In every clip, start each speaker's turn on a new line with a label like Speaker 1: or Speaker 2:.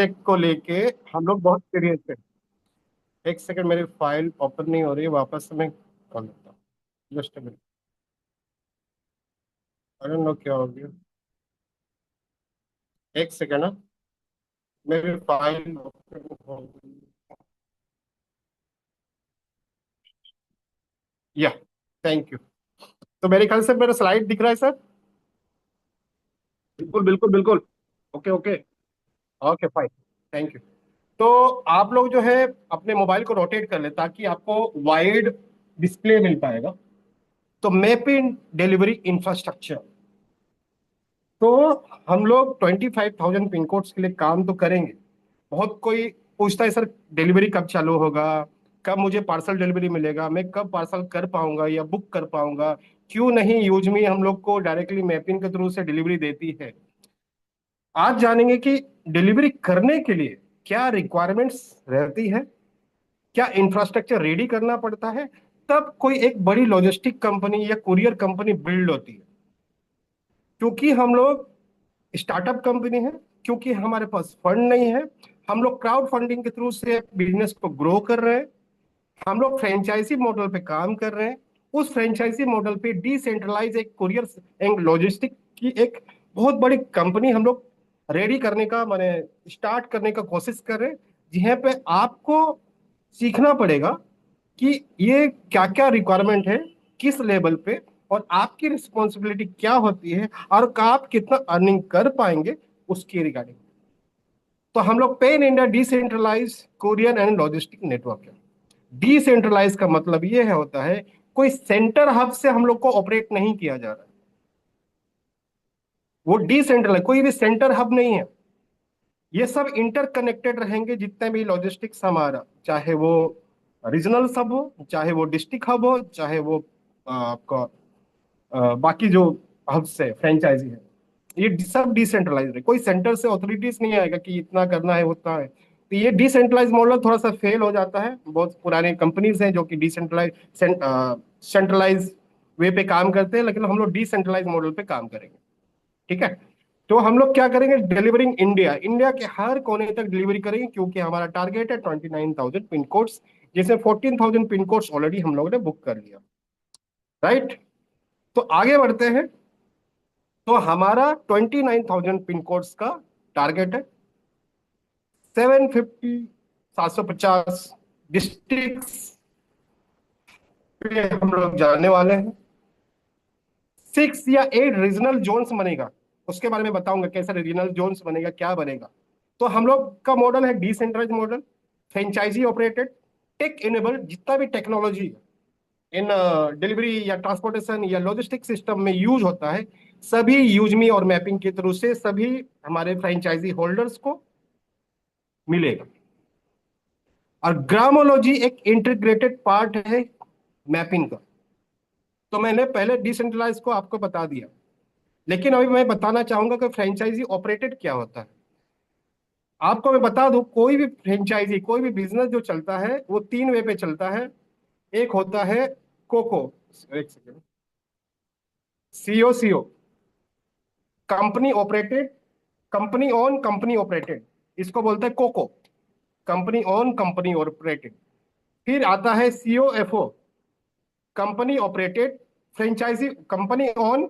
Speaker 1: को लेके हम लोग बहुत सीरियस है। एक सेकंड, मेरी फाइल ओपन नहीं हो रही है, वापस से मैं कर लेता हूँ। Just minute. I don't know क्या हो गया। एक सेकंड ना, मेरी फाइल ओपन हो गई। या, थैंक यू। तो मेरे ख्याल से मेरा स्लाइड दिख रहा है सर। बिल्कुल बिल्कुल बिल्कुल। Okay okay. Okay fine. Thank you. तो आप लोग जो है अपने मोबाइल को रोटेट कर ले ताकि आपको वाइड डिस्प्ले मिल पाएगा। तो मैप इन डिलीवरी इंफ्रास्ट्रक्चर, तो हम लोग 25,000 पिन कोड्स के लिए काम तो करेंगे। बहुत कोई पूछता है सर, डिलीवरी कब चालू होगा, कब मुझे पार्सल डिलीवरी मिलेगा, मैं कब पार्सल कर पाऊंगा या बुक कर पाऊंगा। क्यों नहीं यूजमी हम लोग को डायरेक्टली मैपिंग के थ्रू से डिलीवरी देती है। आज जानेंगे कि डिलीवरी करने के लिए क्या रिक्वायरमेंट्स रहती है, क्या इंफ्रास्ट्रक्चर रेडी करना पड़ता है, तब कोई एक बड़ी लॉजिस्टिक कंपनी या कुरियर कंपनी बिल्ड होती है। क्योंकि हम लोग स्टार्टअप कंपनी है, क्योंकि हमारे पास फंड नहीं है, हम लोग क्राउड फंडिंग के थ्रू से बिजनेस को ग्रो कर रहे हैं। हम लोग फ्रेंचाइजी मॉडल पे काम कर रहे हैं। उस फ्रेंचाइजी मॉडल पे डिसेंट्रलाइज एक कुरियर एंड लॉजिस्टिक की एक बहुत बड़ी कंपनी हम लोग रेडी करने का माने स्टार्ट करने का कोशिश कर रहे हैं। जहाँ पे आपको सीखना पड़ेगा कि ये क्या क्या रिक्वायरमेंट है, किस लेवल पे, और आपकी रिस्पॉन्सिबिलिटी क्या होती है, और आप कितना अर्निंग कर पाएंगे उसकी रिगार्डिंग। तो हम लोग pan India decentralize courier and logistic network है। डिसेंट्रलाइज का मतलब ये है होता है कोई सेंटर हब से हम लोग को ऑपरेट नहीं किया जा रहा है। वो डिसेंट्रलाइज, कोई भी सेंटर हब नहीं है। ये सब इंटरकनेक्टेड रहेंगे, जितने भी लॉजिस्टिक्स हमारा, चाहे वो रीजनल हब हो, चाहे वो डिस्ट्रिक्ट हब हो, चाहे वो आपका बाकी जो हब्स है फ्रेंचाइजी है, ये सब डिसेंट्रलाइज है। कोई सेंटर से अथॉरिटीज नहीं आएगा कि इतना करना है उतना है। तो ये डिसेंट्रलाइज मॉडल थोड़ा सा फेल हो जाता है। बहुत पुराने कंपनीज हैं जो कि डिसेंट्रलाइज सेंट्रलाइज वे पे काम करते हैं, लेकिन हम लोग डिसेंट्रलाइज मॉडल पे काम करेंगे। ठीक है। तो हम लोग क्या करेंगे, डिलीवरिंग इंडिया, इंडिया के हर कोने तक डिलीवरी करेंगे, क्योंकि हमारा टारगेट है 29,000 पिन कोड्स, जिसमें 14,000 पिन कोड्स ऑलरेडी हम लोगों ने बुक कर लिया। राइट। तो आगे बढ़ते हैं। तो हमारा 29,000 पिन कोड्स का टारगेट है। 750, 750 डिस्ट्रिक्ट्स पे हम लोग जाने वाले हैं। 6 या 8 रीजनल जोन्स बनेगा। उसके बारे में बताऊंगा कैसे रीजनल जोन्स बनेगा, क्या बनेगा। तो हम लोग का मॉडल है decentralize model, franchisee operated, tech enable. जितना भी टेक्नोलॉजी इन डिलीवरी या ट्रांसपोर्टेशन या लॉजिस्टिक सिस्टम में यूज होता है, सभी यूजमी और मैपिंग के थ्रू से सभी हमारे फ्रेंचाइजी होल्डर्स को मिलेगा। और ग्रामोलॉजी एक इंटीग्रेटेड पार्ट है मैपिंग का। तो मैंने पहले डिसेंट्रलाइज को आपको बता दिया, लेकिन अभी मैं बताना चाहूंगा कि फ्रेंचाइजी ऑपरेटेड क्या होता है। आपको मैं बता दूं, कोई भी फ्रेंचाइजी, कोई भी बिजनेस जो चलता है वो 3 वे पे चलता है। एक होता है कोको, एक second, CO, company operated, company own company operated, इसको बोलते हैं COCO, company own company operated. फिर आता है COFO, company operated franchisee, company own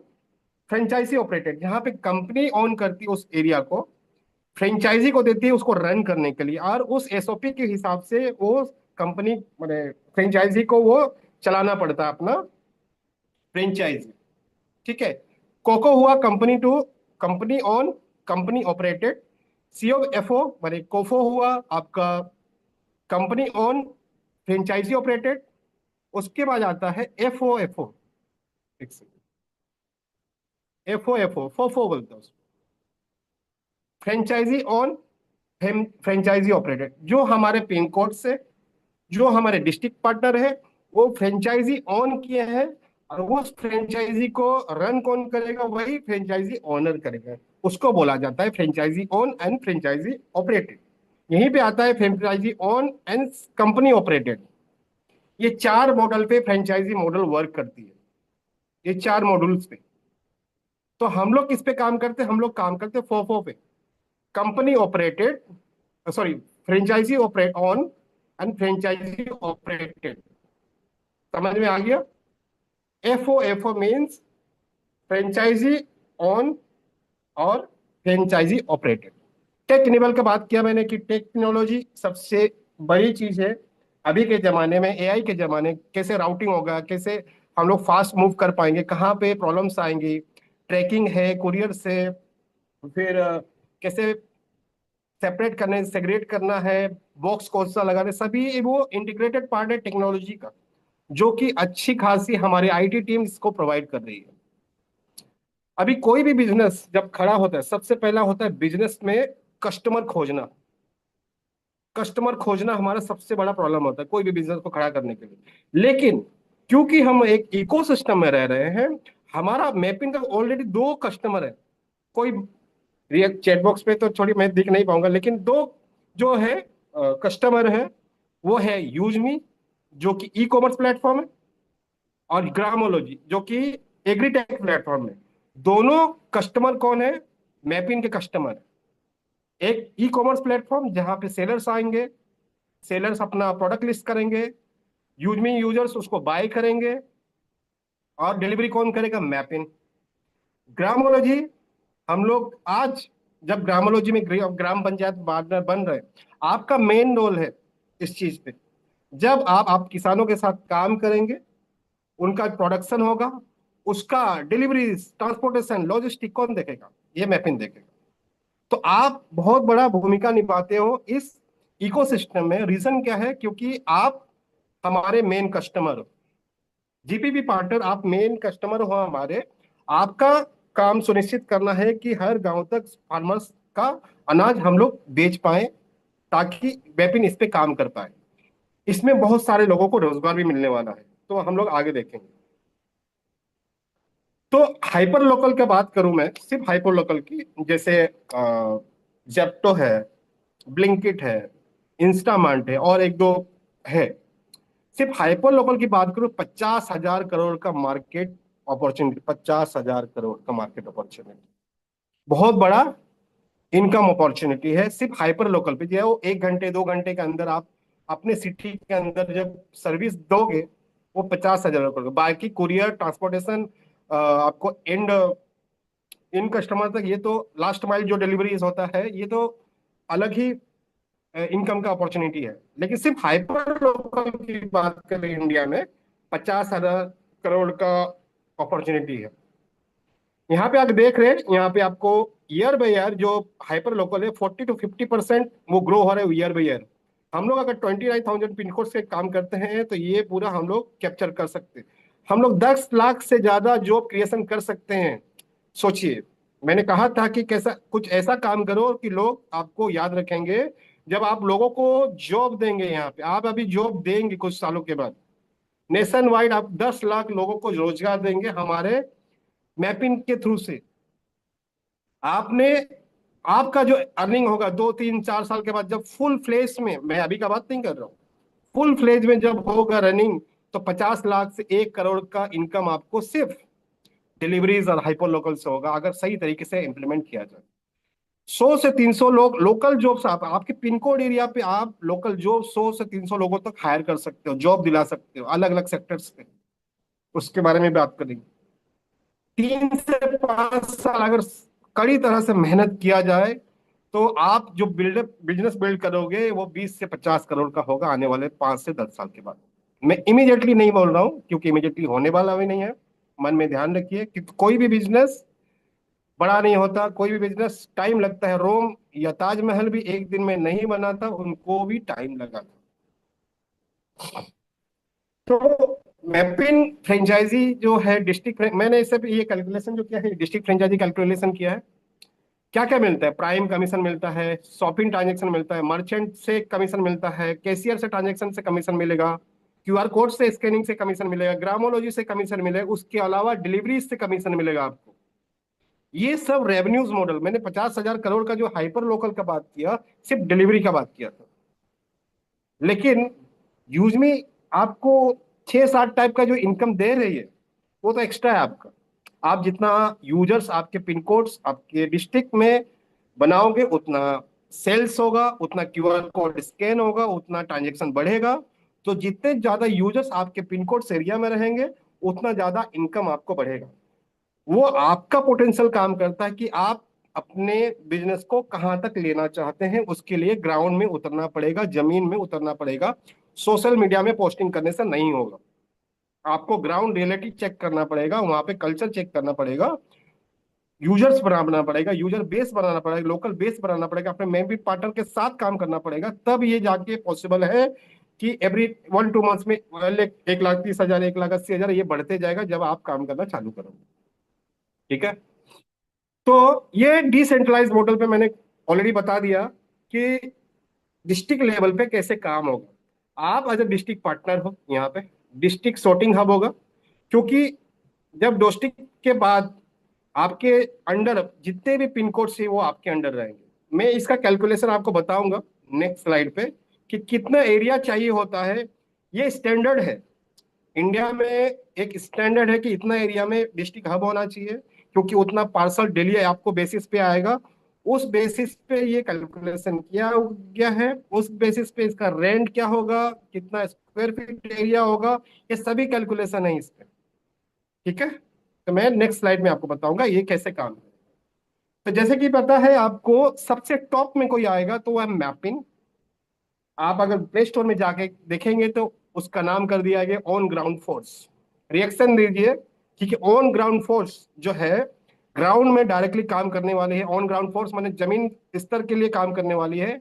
Speaker 1: franchisee operated, जहां पे कंपनी ओन करती है उस एरिया को, फ्रेंचाइजी को देती है उसको रन करने के लिए, और उस एसओपी के हिसाब से वो कंपनी मैंने फ्रेंचाइजी को वो चलाना पड़ता है अपना फ्रेंचाइजी। ठीक है। कोको हुआ company to company own company operated. COFO माने कोफो हुआ आपका कंपनी ऑन फ्रेंचाइजी ऑपरेटेड। उसके बाद आता है एफओ, एफओ फोफो बोलते हैं उसको, फ्रेंचाइजी ऑन फ्रेंचाइजी ऑपरेटेड। जो हमारे पिन कोड से जो हमारे डिस्ट्रिक्ट पार्टनर है वो फ्रेंचाइजी ऑन किए हैं, और उस फ्रेंचाइजी को रन कौन करेगा, वही फ्रेंचाइजी ओनर करेगा। उसको बोला जाता है franchisee owned and franchisee operated. यहीं पे आता है franchisee owned and company operated. ये 4 मॉडल पे फ्रेंचाइजी मॉडल वर्क करती है, ये 4 मॉड्यूल्स पे। तो हम लोग किस पे काम करते हैं, हम लोग काम करते हैं फोफो पे, company operated sorry, franchisee operate owned and franchisee operated, समझ में आ गया? F O means franchisee owned और फ्रेंचाइजी ऑपरेटेड। टेक इनेबल का बात किया मैंने कि टेक्नोलॉजी सबसे बड़ी चीज है अभी के जमाने में। एआई के जमाने, कैसे राउटिंग होगा, कैसे हम लोग फास्ट मूव कर पाएंगे, कहाँ पे प्रॉब्लम्स आएंगी, ट्रैकिंग है, कुरियर से, फिर कैसे सेपरेट करने, सेग्रेट करना है, बॉक्स कौन सा लगाने, सभी वो इंटीग्रेटेड पार्ट है टेक्नोलॉजी का, जो कि अच्छी खासी हमारी आईटी टीम इसको प्रोवाइड कर रही है। अभी कोई भी बिजनेस जब खड़ा होता है, सबसे पहला होता है बिजनेस में कस्टमर खोजना। कस्टमर खोजना हमारा सबसे बड़ा प्रॉब्लम होता है कोई भी बिजनेस को खड़ा करने के लिए। लेकिन क्योंकि हम एक इकोसिस्टम में रह रहे हैं, हमारा मैपिंग का ऑलरेडी दो कस्टमर है। कोई रिएक्ट चैटबॉक्स पे तो छोड़ी मैं दिख नहीं पाऊंगा, लेकिन दो जो है कस्टमर है, वो है यूजमी जो कि ई कॉमर्स प्लेटफॉर्म है, और ग्रामोलॉजी जो कि एग्रीटेक प्लेटफॉर्म है। दोनों कस्टमर कौन है? मैपिंग के कस्टमर। एक ई कॉमर्स प्लेटफॉर्म जहां पे सेलर्स आएंगे, सेलर्स अपना प्रोडक्ट लिस्ट करेंगे, यूजमी यूजर्स उसको बाय करेंगे, और डिलीवरी कौन करेगा? मैपिंग। ग्रामोलॉजी, हम लोग आज जब ग्रामोलॉजी में ग्राम पंचायत बन रहे हैं, आपका मेन रोल है इस चीज पे। जब आप किसानों के साथ काम करेंगे, उनका प्रोडक्शन होगा, उसका डिलीवरी, ट्रांसपोर्टेशन, लॉजिस्टिक कौन देखेगा? ये मैपिंग देखेगा। तो आप बहुत बड़ा भूमिका निभाते हो इस इकोसिस्टम में। रीजन क्या है? क्योंकि आप हमारे मेन कस्टमर हो, जीपीपी पार्टनर, आप मेन कस्टमर हो हमारे। आपका काम सुनिश्चित करना है कि हर गांव तक फार्मर्स का अनाज हम लोग बेच पाए, ताकि वेपिन इस पे काम कर पाए। इसमें बहुत सारे लोगों को रोजगार भी मिलने वाला है, तो हम लोग आगे देखेंगे। तो हाइपर लोकल की बात करूं मैं, सिर्फ हाइपर लोकल की, जैसे जेप्टो है, ब्लिंकिट है, इंस्टामार्ट है, और एक दो है। सिर्फ हाइपर लोकल की बात करूं, 50,000 करोड़ का मार्केट अपॉर्चुनिटी, 50,000 करोड़ का मार्केट अपॉर्चुनिटी, बहुत बड़ा इनकम अपॉर्चुनिटी है सिर्फ हाइपर लोकल पे। जो है वो 1 घंटे 2 घंटे के अंदर आप अपने सिटी के अंदर जब सर्विस दोगे, वो 50,000 करोड़। बाकी कुरियर, ट्रांसपोर्टेशन, आपको एंड इन कस्टमर तक, ये तो लास्ट माइल जो डिलीवरीज होता है, ये तो अलग ही इनकम का अपॉर्चुनिटी है। लेकिन सिर्फ हाइपर लोकल की बात करें इंडिया में, 50,000 करोड़ का अपॉर्चुनिटी है। यहाँ पे आप देख रहे हैं, यहाँ पे आपको ईयर बाय ईयर जो हाइपर लोकल है, 40 to 50% वो ग्रो हो रहा है ईयर बाय ईयर। हम लोग अगर 29,000 पिन कोड से काम करते हैं, तो ये पूरा हम लोग कैप्चर कर सकते हैं। हम लोग 10 लाख से ज्यादा जॉब क्रिएशन कर सकते हैं। सोचिए, मैंने कहा था कि कैसा कुछ ऐसा काम करो कि लोग आपको याद रखेंगे। जब आप लोगों को जॉब देंगे, यहाँ पे आप अभी जॉब देंगे कुछ सालों के बाद, नेशन वाइड आप 10 लाख लोगों को रोजगार देंगे हमारे मैपिंग के थ्रू से। आपने, आपका जो अर्निंग होगा 2 3 4 साल के बाद, जब फुल फ्लेज में, मैं अभी का बात नहीं कर रहा हूँ, फुल फ्लेज में जब होगा रनिंग, तो 50 लाख से 1 करोड़ का इनकम आपको सिर्फ डिलीवरीज और हाइपर लोकल से होगा, अगर सही तरीके से इंप्लीमेंट किया जाए। 100 से 300 लोग लोकल जॉब्स, आप आपके पिन कोड एरिया पे आप लोकल जॉब 100 से 300 लोगों तक हायर कर सकते हो, जॉब दिला सकते हो अलग अलग सेक्टर्स पे। उसके बारे में बात करेंगे। 3 से 5 साल अगर कड़ी तरह से मेहनत किया जाए, तो आप जो बिल्डअप बिजनेस बिल्ड करोगे, वो 20 से 50 करोड़ का होगा आने वाले 5 से 10 साल के बाद। मैं इमीडिएटली नहीं बोल रहा हूँ, क्योंकि इमीडिएटली होने वाला भी नहीं है। मन में ध्यान रखिए कि कोई भी बिजनेस बड़ा नहीं होता, कोई भी बिजनेस टाइम लगता है। रोम या ताजमहल भी एक दिन में नहीं बना था, उनको भी टाइम लगा था। तो मैपिन फ्रेंचाइजी जो है, डिस्ट्रिक्ट, मैंने इसे भी ये कैलकुलेशन जो किया है, डिस्ट्रिक्ट फ्रेंचाइजी कैलकुलेशन किया है। क्या क्या मिलता है? प्राइम कमीशन मिलता है, शॉपिंग ट्रांजेक्शन मिलता है, मर्चेंट से कमीशन मिलता है, कैशियर से ट्रांजेक्शन से कमीशन मिलेगा, क्यूआर कोड से स्कैनिंग से कमीशन मिलेगा, ग्रामोलॉजी से कमीशन मिलेगा, उसके अलावा डिलीवरी से कमीशन मिलेगा आपको। ये सब रेवेन्यूज मॉडल, मैंने 50,000 करोड़ का जो हाइपर लोकल का बात किया, सिर्फ डिलीवरी का बात किया था। लेकिन यूज में आपको 6 7 टाइप का जो इनकम दे रही है, वो तो एक्स्ट्रा है आपका। आप जितना यूजर्स आपके पिन कोड्स आपके डिस्ट्रिक्ट में बनाओगे, उतना सेल्स होगा उतना क्यूआर कोड स्कैन होगा, उतना ट्रांजेक्शन बढ़ेगा। तो जितने ज्यादा यूजर्स आपके पिन कोड एरिया में रहेंगे, उतना ज्यादा इनकम आपको बढ़ेगा। वो आपका पोटेंशियल काम करता है कि आप अपने बिजनेस को कहां तक लेना चाहते हैं। उसके लिए ग्राउंड में उतरना पड़ेगा, जमीन में उतरना पड़ेगा। सोशल मीडिया में पोस्टिंग करने से नहीं होगा। आपको ग्राउंड रियलिटी चेक करना पड़ेगा, वहां पे कल्चर चेक करना पड़ेगा, यूजर्स बनाना पड़ेगा, यूजर बेस बनाना पड़ेगा, लोकल बेस बनाना पड़ेगा, अपने मेंबी पार्टनर के साथ काम करना पड़ेगा। तब ये जाके पॉसिबल है कि एवरी 1-2 मंथ्स में 1,30,000, 1,80,000 ये बढ़ते जाएगा जब आप काम करना चालू करोगे। ठीक है। तो ये डिसेंट्रलाइज मॉडल पे मैंने ऑलरेडी बता दिया कि डिस्ट्रिक्ट लेवल पे कैसे काम होगा। आप एज ए डिस्ट्रिक्ट पार्टनर हो, यहाँ पे डिस्ट्रिक्ट sorting हब होगा। क्योंकि जब डिस्ट्रिक्ट के बाद आपके अंडर जितने भी पिन कोड से वो आपके अंडर रहेंगे। मैं इसका कैलकुलेशन आपको बताऊंगा नेक्स्ट स्लाइड पे कि कितना एरिया चाहिए होता है। ये स्टैंडर्ड है, इंडिया में एक स्टैंडर्ड है कि इतना एरिया में डिस्ट्रिक्ट हब होना चाहिए, क्योंकि उतना पार्सल डेली आपको बेसिस पे आएगा। उस बेसिस पे ये कैलकुलेशन किया गया है। उस बेसिस पे इसका रेंट क्या होगा, कितना स्क्वायर फीट एरिया होगा, ये सभी कैलकुलेशन है इस पे। ठीक है। तो मैं नेक्स्ट स्लाइड में आपको बताऊंगा ये कैसे काम है। तो जैसे कि पता है आपको, सबसे टॉप में कोई आएगा तो वह मैपिंग। आप अगर प्ले स्टोर में जाके देखेंगे तो उसका नाम कर दिया गया ऑन ग्राउंड फोर्स। रिएक्शन दीजिए, क्योंकि ऑन ग्राउंड फोर्स जो है ग्राउंड में डायरेक्टली काम करने वाले हैं। ऑन ग्राउंड फोर्स माने जमीन स्तर के लिए काम करने वाली है।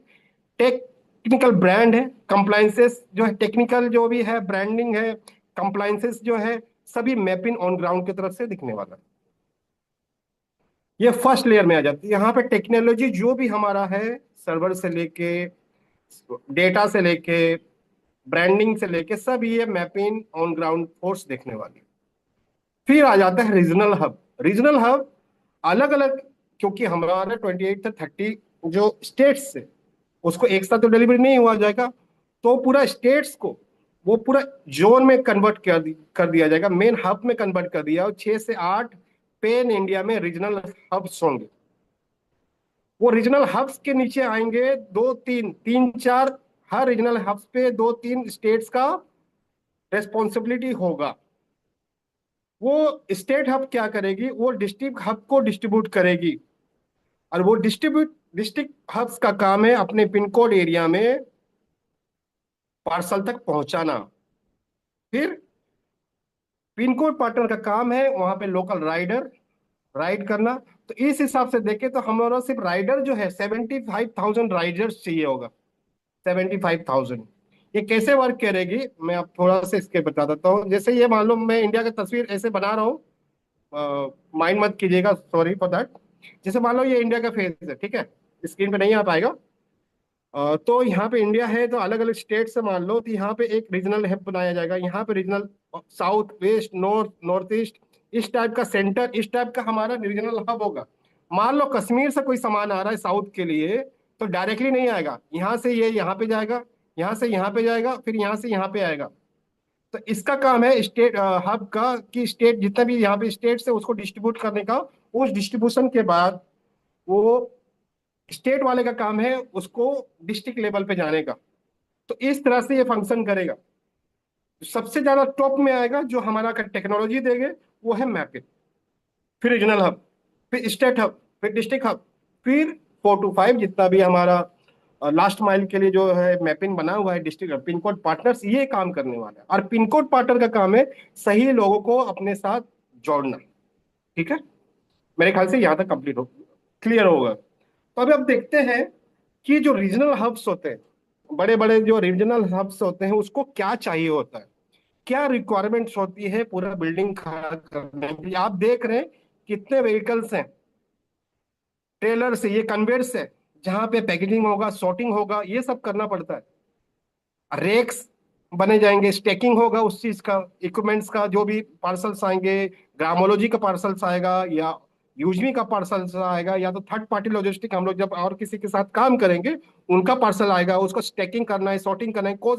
Speaker 1: टेक्निकल ब्रांड है, कंप्लायंसेस जो है, टेक्निकल जो भी है, ब्रांडिंग है, कंप्लायंसेस जो है, सभी मैपिंग ऑन ग्राउंड की तरफ से दिखने वाला है। ये फर्स्ट लेयर में आ जाती है। यहाँ पे टेक्नोलॉजी जो भी हमारा है, सर्वर से लेके, डेटा से लेके, ब्रांडिंग से लेके, सब ये मैपिंग ऑन ग्राउंड फोर्स देखने वाली। फिर आ जाता है रीजनल हब। रीजनल हब अलग अलग, क्योंकि हमारा 28 से 30 जो स्टेट्स से, उसको एक साथ तो डिलीवरी नहीं हुआ जाएगा। तो पूरा स्टेट्स को वो पूरा जोन में कन्वर्ट कर दिया जाएगा, मेन हब में कन्वर्ट कर दिया। और 6 से 8 पेन इंडिया में रीजनल हब्स होंगे। वो रीजनल हब्स के नीचे आएंगे दो तीन, तीन चार, हर रीजनल हब्स पे 2-3 स्टेट्स का रेस्पॉन्सिबिलिटी होगा। वो स्टेट हब क्या करेगी, वो डिस्ट्रिक्ट हब को डिस्ट्रीब्यूट करेगी। और वो डिस्ट्रिक्ट हब्स का काम है अपने पिन कोड एरिया में पार्सल तक पहुंचाना। फिर पिन कोड पार्टनर का काम है वहां पे लोकल राइडर राइड करना। तो इस हिसाब से देखें तो हमारा सिर्फ राइडर जो है 75,000 राइडर्स चाहिए होगा। 75,000। ये कैसे वर्क करेगी मैं आप थोड़ा सा इसके बता देता हूँ। जैसे ये मान लो मैं इंडिया की तस्वीर ऐसे बना रहा हूँ, माइंड मत कीजिएगा, सॉरी फॉर दैट। जैसे मान लो ये इंडिया का फेस है, ठीक है, स्क्रीन पे नहीं आ पाएगा। तो यहाँ पे इंडिया है, तो अलग अलग स्टेट से मान लो, तो यहाँ पे एक रीजनल हब बनाया जाएगा। यहाँ पे regional south west north north east, इस टाइप का सेंटर, इस टाइप का हमारा रीजनल हब होगा। मान लो कश्मीर से कोई सामान आ रहा है साउथ के लिए, तो डायरेक्टली नहीं आएगा, यहाँ से ये यहाँ पे जाएगा, यहाँ से यहाँ पे जाएगा, फिर यहाँ से यहाँ पे आएगा। तो इसका काम है स्टेट हब का कि स्टेट जितना भी यहाँ पे स्टेट से उसको डिस्ट्रीब्यूट करने का। उस डिस्ट्रीब्यूशन के बाद वो स्टेट वाले का काम है उसको डिस्ट्रिक्ट लेवल पे जाने का। तो इस तरह से ये फंक्शन करेगा। सबसे ज्यादा टॉप में आएगा जो हमारा टेक्नोलॉजी देंगे, वो है मैपिंग, फिर रीजनल हब, फिर स्टेट हब, फिर डिस्ट्रिक्ट हब, फिर 4 to 5 जितना भी हमारा लास्ट माइल के लिए जो है मैपिंग बना हुआ है डिस्ट्रिक्ट पिन कोड पार्टनर्स ये काम करने वाले हैं। और पिन कोड पार्टनर का काम है सही लोगों को अपने साथ जोड़ना। ठीक है। मेरे ख्याल से यहाँ तक कंप्लीट हो, क्लियर होगा। तो अभी अब देखते हैं कि जो रीजनल हब्स होते हैं, बड़े बड़े जो रीजनल हब्स होते हैं, उसको क्या चाहिए होता है, क्या रिक्वायरमेंट्स होती है पूरा बिल्डिंग खड़ा करने के लिए। आप देख रहे हैं कितने व्हीकल्स हैं, ट्रेलर से, ये कन्वेयर से, जहां पे पैकेजिंग होगा, सॉर्टिंग होगा, ये सब करना पड़ता है। रेक्स बने जाएंगे, स्टैकिंग होगा उस चीज का, इक्विपमेंट्स का, जो भी पार्सल्स आएंगे, ग्रामोलॉजी का पार्सल्स आएगा या यूजमी का पार्सल्स आएगा, या तो थर्ड पार्टी लॉजिस्टिक हम लोग जब और किसी के साथ काम करेंगे उनका पार्सल आएगा, उसको स्टैकिंग करना है, सॉर्टिंग करना है।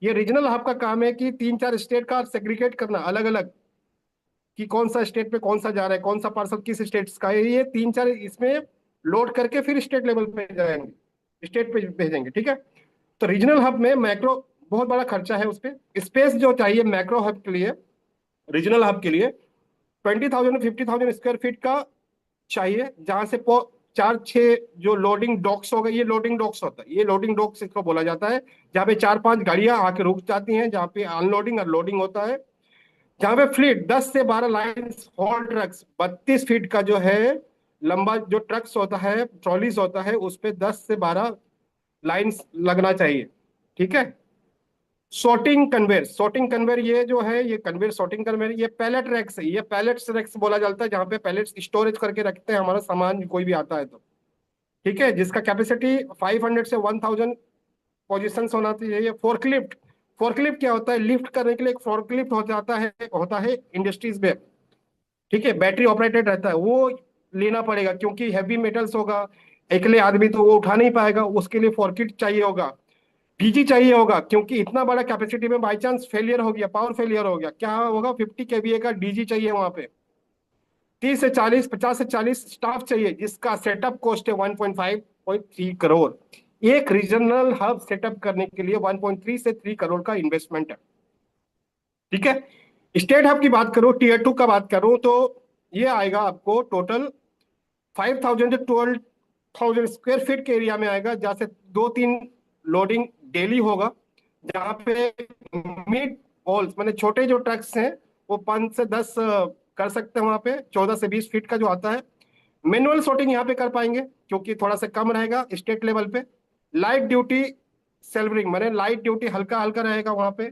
Speaker 1: ये रीजनल हब का काम है कि 3-4 स्टेट का सेग्रीगेट करना अलग अलग, कि कौन सा स्टेट पे कौन सा जा रहा है, कौन सा पार्सल किस स्टेट का है। ये 3-4 इसमें लोड करके फिर स्टेट लेवल पे जाएंगे। स्टेट पे भेजेंगे, ठीक है। तो रीजनल हब में मैक्रो बहुत बड़ा खर्चा है उस पर। स्पेस जो चाहिए मैक्रो हब के लिए, रीजनल हब के लिए 20,000 50,000 स्क्वायर फीट का चाहिए, जहां से 4-6 जो लोडिंग डॉक्स हो गए, ये लोडिंग डॉक्स होता है, ये लोडिंग डॉक्स इसको बोला जाता है, जहाँ पे 4-5 गाड़ियां आके रुक जाती हैं, जहाँ पे अनलोडिंग और लोडिंग होता है, जहाँ पे फ्लीट 10 से 12 लाइन हॉल ट्रक्स 32 फीट का जो है लंबा जो ट्रक्स होता है, ट्रॉलीज होता है, उस पे 10 से 12 लाइंस लगना चाहिए, ठीक है। सॉर्टिंग कन्वेयर ये जो है, ये कन्वेयर सॉर्टिंग कन्वेयर, ये पैलेट रैक्स है, ये पैलेट रैक्स बोला जाता है, जहाँ पे पैलेट्स स्टोरेज करके रखते हैं हमारा सामान, कोई भी आता है तो, ठीक है, जिसका कैपेसिटी 500 से 1000 पोजिशन होना चाहिए। फोर्कलिफ्ट, फोर्कलिफ्ट क्या होता है, लिफ्ट करने के लिए एक फोर्कलिफ्ट हो जाता है, होता है इंडस्ट्रीज में, ठीक है, बैटरी ऑपरेटेड रहता है, वो लेना पड़ेगा, क्योंकि हैवी मेटल्स होगा, अकेले आदमी तो वो उठा नहीं पाएगा, उसके लिए फोर्कलिफ्ट चाहिए होगा। डीजी चाहिए होगा, क्योंकि इतना बड़ा कैपेसिटी में बाई चांस फेलियर हो गया, पावर फेलियर हो गया, क्या होगा, 50 kVA का डीजी चाहिए वहां पे। 30 से 40, 50 से 40 स्टाफ चाहिए, जिसका सेटअप कॉस्ट है 1.5-1.3 करोड़। एक रीजनल हब सेटअप करने के लिए 1.3 से 3 करोड़ का इन्वेस्टमेंट है, ठीक है। स्टेट हब की बात करूं, टीयर 2 का बात करूं, तो ये आएगा आपको टोटल 5,000 से 12,000 स्क्वायर फीट के एरिया में आएगा, जहाँ से 2-3 लोडिंग डेली होगा, जहाँ पे मिड हॉल्स मैंने छोटे जो ट्रक्स हैं वो 5 से 10 कर सकते हैं, वहाँ पे 14 से 20 फीट का जो आता है। मैनुअल sorting यहाँ पे कर पाएंगे, क्योंकि थोड़ा सा कम रहेगा स्टेट लेवल पे। लाइट ड्यूटी सेल्वरिंग मैंने लाइट ड्यूटी हल्का हल्का रहेगा वहाँ पे।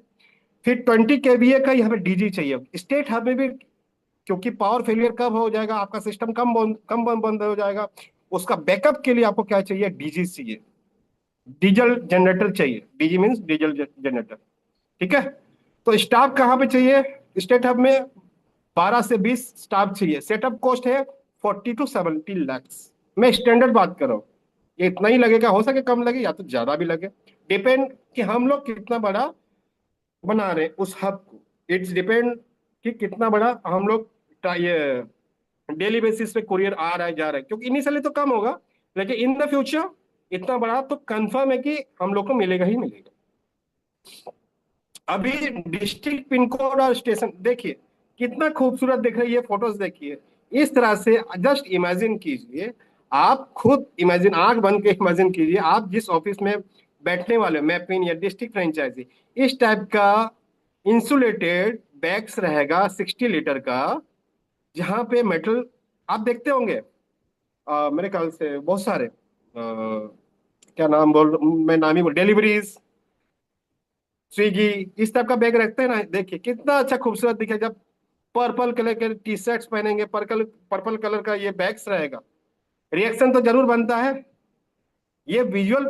Speaker 1: फिर 20 kVA का यहाँ पे डीजी चाहिए स्टेट हब में भी, क्योंकि पावर फेलियर कब हो जाएगा, आपका सिस्टम कम बंद हो जाएगा, उसका बैकअप के लिए आपको क्या चाहिए, डीजी चाहिए, डीजल जनरेटर चाहिए, डीजी मीन्स डीजल जनरेटर, ठीक है। तो स्टाफ कहाँ पे चाहिए, स्टेट हब में 12 से 20 स्टाफ चाहिए। सेटअप कॉस्ट है 40 to 70 lakhs। मैं स्टैंडर्ड बात कर रहा हूँ, ये इतना ही लगेगा, हो सके कम लगे या तो ज्यादा भी लगे, डिपेंड कि हम लोग कितना बड़ा बना रहे हैं उस हब को। इट्स डिपेंड कि कितना बड़ा हम लोग ये डेली बेसिस पे कुरियर आ रहा है जा रहा है, क्योंकि इनिशियली तो कम होगा, लेकिन इन द फ्यूचर इतना बड़ा तो कंफर्म है कि हम लोग को मिलेगा ही मिलेगा। अभी डिस्ट्रिक्ट पिन कोड और स्टेशन देखिए, कितना खूबसूरत दिख रही है, फोटोज देखिए। इस तरह से जस्ट इमेजिन कीजिए, आप खुद इमेजिन, आंख बंद के इमेजिन कीजिए, आप जिस ऑफिस में बैठने वाले मैपिन या डिस्ट्रिक्ट फ्रेंचाइजी, इस टाइप का इंसुलेटेड बैग्स रहेगा 60 लीटर का, जहां पे मेटल आप देखते होंगे, मेरे ख्याल से बहुत सारे क्या नाम बोल, मैं नाम ही बोल, डिलीवरीज, स्विगी, इस टाइप का बैग रखते हैं ना, देखिए कितना अच्छा खूबसूरत दिखे, जब पर्पल कलर के टी शर्ट्स पहनेंगे, पर्पल पर्पल कलर का ये बैग्स रहेगा, रिएक्शन तो जरूर बनता है, ये विजुअल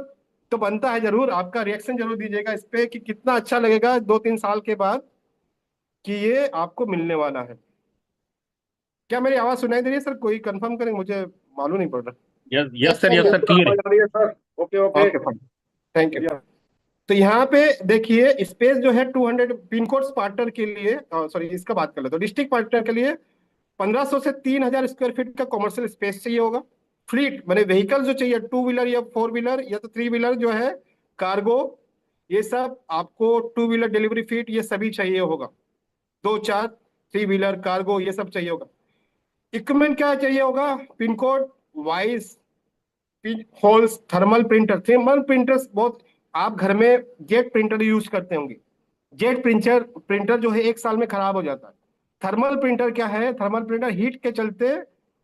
Speaker 1: तो बनता है जरूर, आपका रिएक्शन जरूर दीजिएगा इस पे कि कितना अच्छा लगेगा 2-3 साल के बाद कि ये आपको मिलने वाला है। क्या मेरी आवाज सुनाई दे रही है सर, कोई कंफर्म करें, मुझे मालूम नहीं पड़ रहा।
Speaker 2: Yes yes sir, yes sir, clear है।
Speaker 3: आवाज आ रही है sir. Okay okay.
Speaker 1: Okay fine, thank you. तो यहाँ पे देखिए स्पेस जो है 200 पिन कोड पार्टनर के लिए, सॉरी इसका बात कर ले तो डिस्ट्रिक्ट पार्टनर के लिए 1500 से 3000 स्क्वायर फीट का कमर्शियल स्पेस चाहिए होगा। फ्लीट मैंने व्हीकल जो चाहिए, 2 व्हीलर या 4 व्हीलर या तो 3 व्हीलर जो है, कार्गो, ये सब आपको 2 व्हीलर डिलीवरी फीट ये सभी चाहिए होगा, 2-4 3 व्हीलर कार्गो ये सब चाहिए होगा। इक्विपमेंट क्या चाहिए होगा, pin code wise holes, thermal printers बहुत, आप घर में जेट प्रिंटर यूज करते होंगे, जेट प्रिंटर प्रिंटर जो है 1 साल में खराब हो जाता है। थर्मल प्रिंटर क्या है, थर्मल प्रिंटर हीट के चलते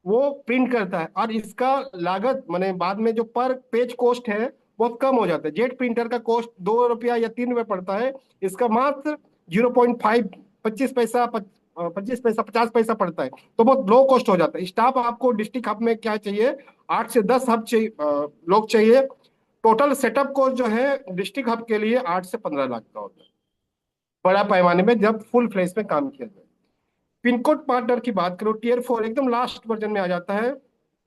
Speaker 1: वो प्रिंट करता है, और इसका लागत माने बाद में जो पर पेज कॉस्ट है बहुत कम हो जाता है। जेट प्रिंटर का कॉस्ट 2 रुपया या 3 रुपये पड़ता है, इसका मात्र 0.5 25 पैसा 25 पैसा 50 पैसा पड़ता है, तो बहुत लो कॉस्ट हो जाता है। स्टाफ आपको डिस्ट्रिक्ट हब में क्या चाहिए, 8 से 10 हब चाहिए, लोग चाहिए। टोटल सेटअप कॉस्ट जो है डिस्ट्रिक्ट हब के लिए 8 से 15 लाख का होता है, बड़ा पैमाने में जब फुल फ्लेज में काम किया जाए। पिन कोड पार्टनर की बात करो, टीयर 4 एकदम लास्ट वर्जन में आ जाता है,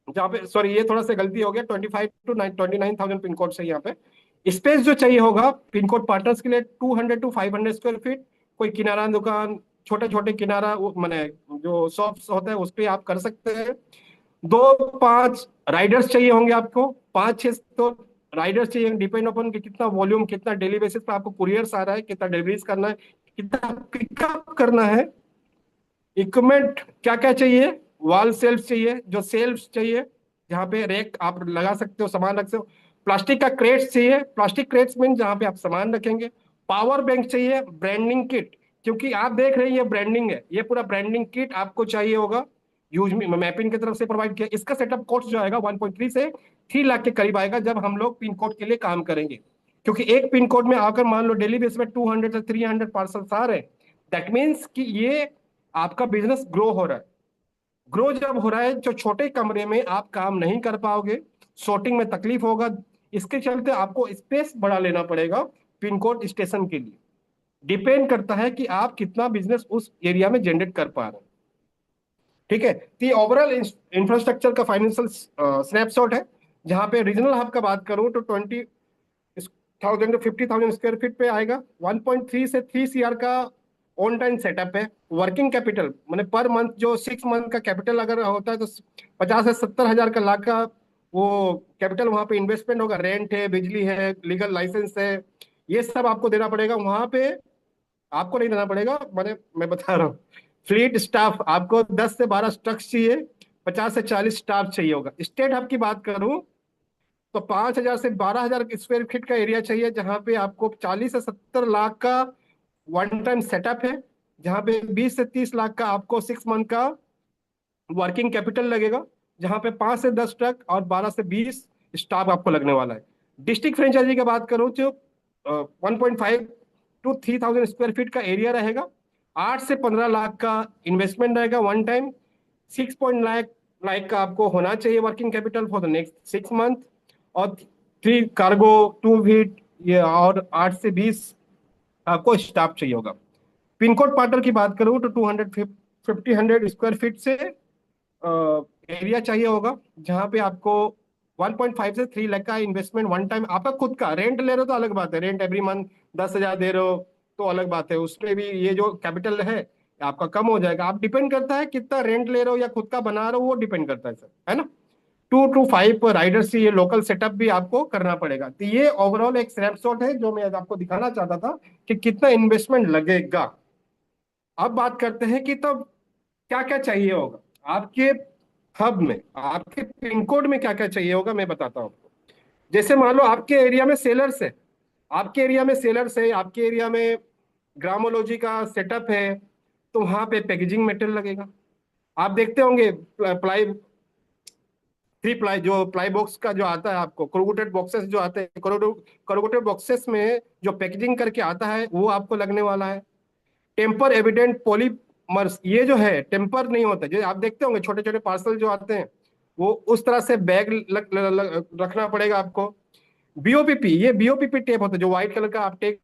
Speaker 1: जहाँ पे सॉरी ये थोड़ा सा गलती हो गया, 25 to 29,000 पिन कोड से यहाँ पे स्पेस जो चाहिए होगा पिन कोड पार्टनर्स के लिए 200 to 500 स्क्वायर फीट। कोई किनारा दुकान, छोटे छोटे किनारा मैंने जो शॉप्स होता है उस पर आप कर सकते हैं। 2-5 राइडर्स चाहिए होंगे आपको, 5-6 तो राइडर्स चाहिए, डिपेंड अपॉन कि कितना वॉल्यूम, कितना डेली बेसिस पे आपको कुरियर्स आ रहा है, कितना डिलीवरीज करना है, कितना पिकअप करना है। इक्विपमेंट क्या क्या चाहिए? वॉल सेल्फ चाहिए, जो सेल्फ चाहिए जहाँ पे रैक आप लगा सकते हो, सामान रख सकते हो। प्लास्टिक का क्रेट्स चाहिए, प्लास्टिक क्रेट्स मीन जहाँ पे आप सामान रखेंगे। पावर बैंक चाहिए, ब्रांडिंग किट, क्योंकि आप देख रहे हैं ये ब्रांडिंग है, ये पूरा ब्रांडिंग किट आपको चाहिए होगा। यूज मैपिंग की तरफ से प्रोवाइड किया। इसका सेटअप कॉस्ट जो आएगा 1.3 से 3 लाख के करीब आएगा जब हम लोग पिन कोड के लिए काम करेंगे। क्योंकि एक पिन कोड में आकर मान लो डेली बेस में 200 से 300 पार्सल्स आ रहे हैं, दैट मीन्स कि ये आपका बिजनेस ग्रो हो रहा है। ग्रो जब हो रहा है, जो छोटे कमरे में आप काम नहीं कर पाओगे, sorting में तकलीफ होगा, इसके चलते आपको स्पेस बड़ा लेना पड़ेगा पिन कोड स्टेशन के लिए। डिपेंड करता है कि आप कितना बिजनेस उस एरिया में जनरेट कर पा रहे हैं। ठीक है, तो ये ओवरऑल इंफ्रास्ट्रक्चर का फाइनेंशियल स्नैपशॉट है। जहां पे रीजनल हब का बात करूं तो 20,000 to 50,000 स्क्वायर फीट पे आएगा। 1.3 से 3 CR का ऑन टाइम सेटअप है। वर्किंग कैपिटल मैंने पर मंथ जो 6 मंथ का कैपिटल अगर होता है तो 50 से 70 हजार का लाख का वो कैपिटल वहां पे इन्वेस्टमेंट होगा। रेंट है, बिजली है, लीगल लाइसेंस है, ये सब आपको देना पड़ेगा वहां पे। आपको नहीं देना पड़ेगा, मैं बता रहा हूँ। फ्लीट स्टाफ आपको 10 से 12 ट्रक्स चाहिए, 50 से 40 स्टाफ चाहिए होगा। स्टेट हब की बात करूं तो 5,000 से 12,000 स्क्वायर फीट का एरिया चाहिए, जहां पे आपको 40 से 70 लाख का वन टाइम सेटअप है, जहां पे 20 से 30 लाख का आपको 6 मंथ का वर्किंग कैपिटल लगेगा, जहां पे 5 से 10 ट्रक और 12 से 20 स्टाफ आपको लगने वाला है। डिस्ट्रिक्ट फ्रेंचाइजी की बात करूं तो 1.5 to 3,000 स्क्वायर फीट का एरिया रहेगा। 8 से 15 लाख का इन्वेस्टमेंट रहेगा वन टाइम। 6 लाख का आपको होना चाहिए working capital for the next 6 month. और 3 कार्गो, 2 वीट, ये और 8 से 20 आपको स्टाफ चाहिए होगा। पिन कोड पार्टनर की बात करूं तो 250 स्क्वायर फीट से एरिया चाहिए होगा, जहां पे आपको 1.5 से 3 लाख का इन्वेस्टमेंट वन टाइम आपका खुद का। रेंट ले रहे हो तो अलग बात है, रेंट एवरी मंथ 10,000 दे रहे हो तो अलग बात है, उसमें भी ये जो कैपिटल है आपका कम हो जाएगा। आप डिपेंड करता है कितना रेंट ले रहे हो या खुद का बना रहे हो, वो डिपेंड करता है सर, है ना। 2 to 5 राइडर्स से ये लोकल सेटअप भी आपको करना पड़ेगा। तो ये ओवरऑल एक स्नैपशॉट है जो मैं आपको दिखाना चाहता था कि कितना इन्वेस्टमेंट लगेगा। अब बात करते हैं कि तब क्या क्या चाहिए होगा आपके हब में, आपके पिन कोड में क्या क्या चाहिए होगा, मैं बताता हूँ आपको। जैसे मान लो आपके एरिया में सेलर्स है, आपके एरिया में सेलर्स है, आपके एरिया में ग्रामोलॉजी का सेटअप है, तो वहां पे पैकेजिंग मेटेरियल लगेगा। आप देखते होंगे प्लाई, 3 प्लाई, जो प्लाई बॉक्स का जो आता है आपको, कोरुगेटेड बॉक्सेस जो आते हैं, कोरुगेटेड बॉक्सेस में जो पैकेजिंग करके आता है वो आपको लगने वाला है। टेम्पर एविडेंट पॉलीमर्स, ये जो है टेम्पर नहीं होता, जो आप देखते होंगे छोटे छोटे पार्सल जो आते हैं वो उस तरह से बैग रखना पड़ेगा आपको। बीओपीपी, ये बीओपीपी टेप होता है जो व्हाइट कलर का आप टेप,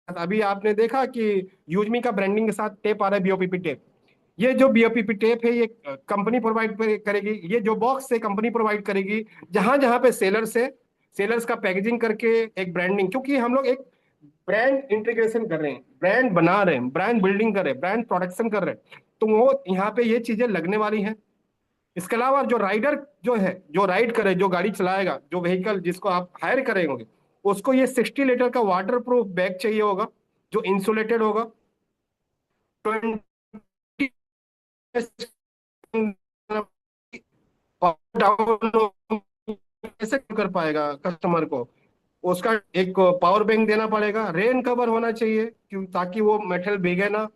Speaker 1: अभी आपने देखा कि यूजमी का ब्रांडिंग के साथ टेप आ रहा है बीओपीपी टेप। ये जो बीओपीपी टेप है ये कंपनी प्रोवाइड करेगी, ये जो बॉक्स है कंपनी प्रोवाइड करेगी। जहां जहां पे सेलर्स है, सेलर्स का पैकेजिंग करके एक ब्रांडिंग, क्योंकि हम लोग एक ब्रांड इंटीग्रेशन कर रहे हैं, ब्रांड बना रहे हैं, ब्रांड बिल्डिंग कर रहे हैं, ब्रांड प्रोडक्शन कर रहे हैं, तो वो यहाँ पे ये चीजें लगने वाली हैं। इसके अलावा जो राइडर जो है, जो राइड करे, जो गाड़ी चलाएगा, जो व्हीकल जिसको आप हायर करेंगे, उसको ये 60 लीटर का वाटर प्रूफ बैग चाहिए होगा, जो इंसुलेटेड होगा। 20 डाउन कैसे कर पाएगा कस्टमर को, उसका एक पावर बैंक देना पड़ेगा। रेन कवर होना चाहिए क्यों, ताकि वो मेटल भीगे ना।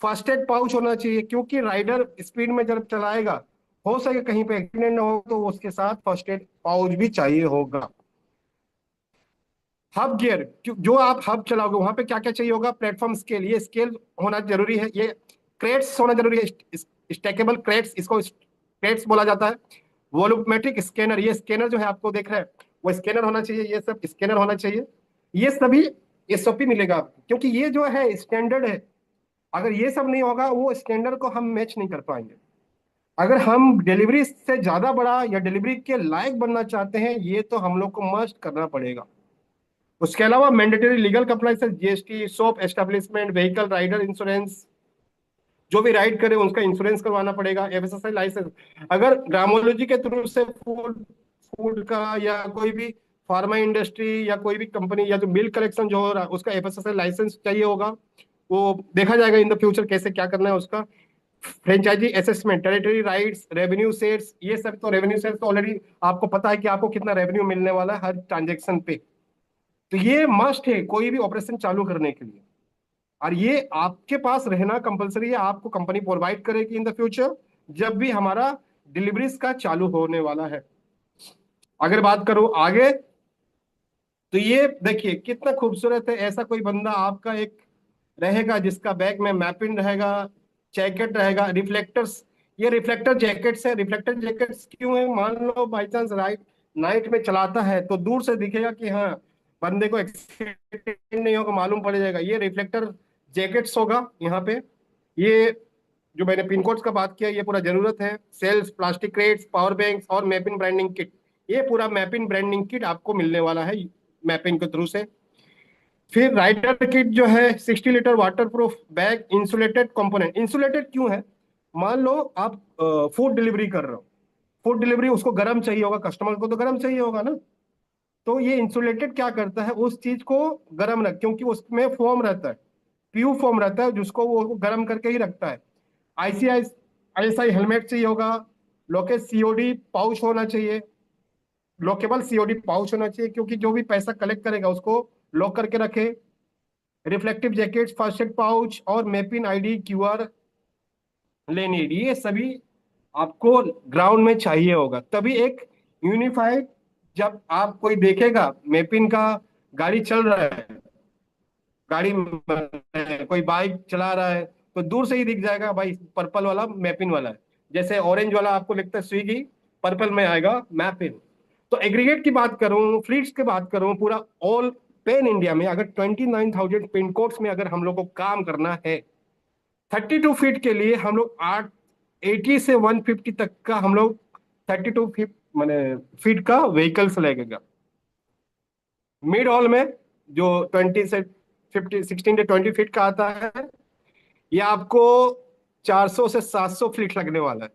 Speaker 1: फर्स्ट एड पाउच होना चाहिए, क्योंकि राइडर स्पीड में जब चलाएगा हो सके कहीं पे एक्सीडेंट ना हो, तो उसके साथ फर्स्ट एड पाउच भी चाहिए होगा। हब गियर, जो आप हब चलाओगे वहां पे क्या क्या चाहिए होगा? प्लेटफॉर्म स्केल, ये स्केल होना जरूरी है। ये क्रेट्स होना जरूरी है, स्टैकेबल क्रेट्स, इसको क्रेट्स बोला जाता है। वॉल्यूमेट्रिक स्कैनर, ये स्कैनर जो है आपको देख रहे हैं वो स्कैनर होना चाहिए, ये सब स्कैनर होना चाहिए। ये सभी एसओपी मिलेगा आपको, क्योंकि ये जो है स्टैंडर्ड है। अगर ये सब नहीं होगा वो स्टैंडर्ड को हम मैच नहीं कर पाएंगे। अगर हम डिलीवरी से ज्यादा बड़ा या डिलीवरी के लायक बनना चाहते हैं, ये तो हम लोग को मस्ट करना पड़ेगा। उसके अलावा mandatory legal compliances, GST, shop establishment, vehicle rider insurance, जो भी राइड करे उसका इंश्योरेंस करवाना पड़ेगा। एफएसएसआई लाइसेंस, अगर ग्रामोलॉजी के थ्रू से फूड फूड का या कोई भी फार्मा इंडस्ट्री या कोई भी कंपनी या जो मिल्क कलेक्शन जो हो रहा है उसका एफएसएसआई लाइसेंस चाहिए होगा। वो देखा जाएगा इन द फ्यूचर कैसे क्या करना है उसका। Franchisee assessment, territory rights, revenue shares, ये सब तो रेवेन्यू शेयर्स तो ऑलरेडी आपको पता है कि आपको कितना रेवेन्यू मिलने वाला है हर ट्रांजेक्शन पे। तो ये मस्ट है कोई भी ऑपरेशन चालू करने के लिए, और ये आपके पास रहना कंपलसरी है, आपको कंपनी प्रोवाइड करेगी इन द फ्यूचर जब भी हमारा डिलीवरीज का चालू होने वाला है। अगर बात करूं आगे, तो ये देखिए कितना खूबसूरत है। ऐसा कोई बंदा आपका एक रहेगा जिसका बैग में मैपिंग रहेगा, जैकेट रहेगा, रिफ्लेक्टर्स। ये रिफ्लेक्टर जैकेट्स है। रिफ्लेक्टर जैकेट्स क्यों है? मान लो बाई चांस राइट नाइट में चलाता है तो दूर से दिखेगा कि हाँ बंदे को एक्सीडेंट नहीं होगा, मालूम पड़ जाएगा। ये रिफ्लेक्टर जैकेट्स होगा यहाँ पे। ये जो मैंने पिन कोड्स का बात किया ये पूरा जरूरत है। Sales, plastic crates, power banks और मैपिंग ब्रांडिंग किट, ये पूरा मैपिंग ब्रांडिंग किट आपको मिलने वाला है मैपिंग के थ्रू से। फिर राइडर किट जो है 60 litre water proof bag, insulated component. Insulated क्यों है? मान लो आप फूड डिलीवरी कर रहे हो, फूड डिलीवरी उसको गर्म चाहिए होगा, कस्टमर को तो गर्म चाहिए होगा ना। तो ये इंसुलेटेड क्या करता है, उस चीज को गर्म रख, क्योंकि उसमें फोम रहता है, प्यू फोम रहता है जिसको वो गर्म करके ही रखता है। आईसीआई आईएसआई हेलमेट चाहिए होगा। लोके सीओडी पाउच होना चाहिए, लोकेबल सीओडी पाउच होना चाहिए, क्योंकि जो भी पैसा कलेक्ट करेगा उसको लॉक करके रखे। Reflective jackets, first aid pouch और मैपिन आईडी क्यूआर लेनी, ये सभी आपको ग्राउंड में चाहिए होगा। तभी एक यूनिफाइड, जब आप कोई देखेगा मैपिन का गाड़ी चल रहा है, गाड़ी में कोई बाइक चला रहा है तो दूर से ही दिख जाएगा भाई पर्पल वाला मैपिन वाला है। जैसे ऑरेंज वाला आपको लिखता है स्विगी, पर्पल में आएगा मैपिन। तो एग्रीगेट की बात करूं, फ्लीट्स की बात करूं, पूरा ऑल पेन इंडिया में अगर 29,000 पिन कोड्स में अगर हम लोग को काम करना है, 32 फीट के लिए हम लोग 80 से 150 तक का हम लोग 32 फीट मैंने फीट का व्हीकल्स लगेगा। मिड हॉल में जो 16 से 20 फीट का आता है, ये आपको 400 से 700 फीट लगने वाला है।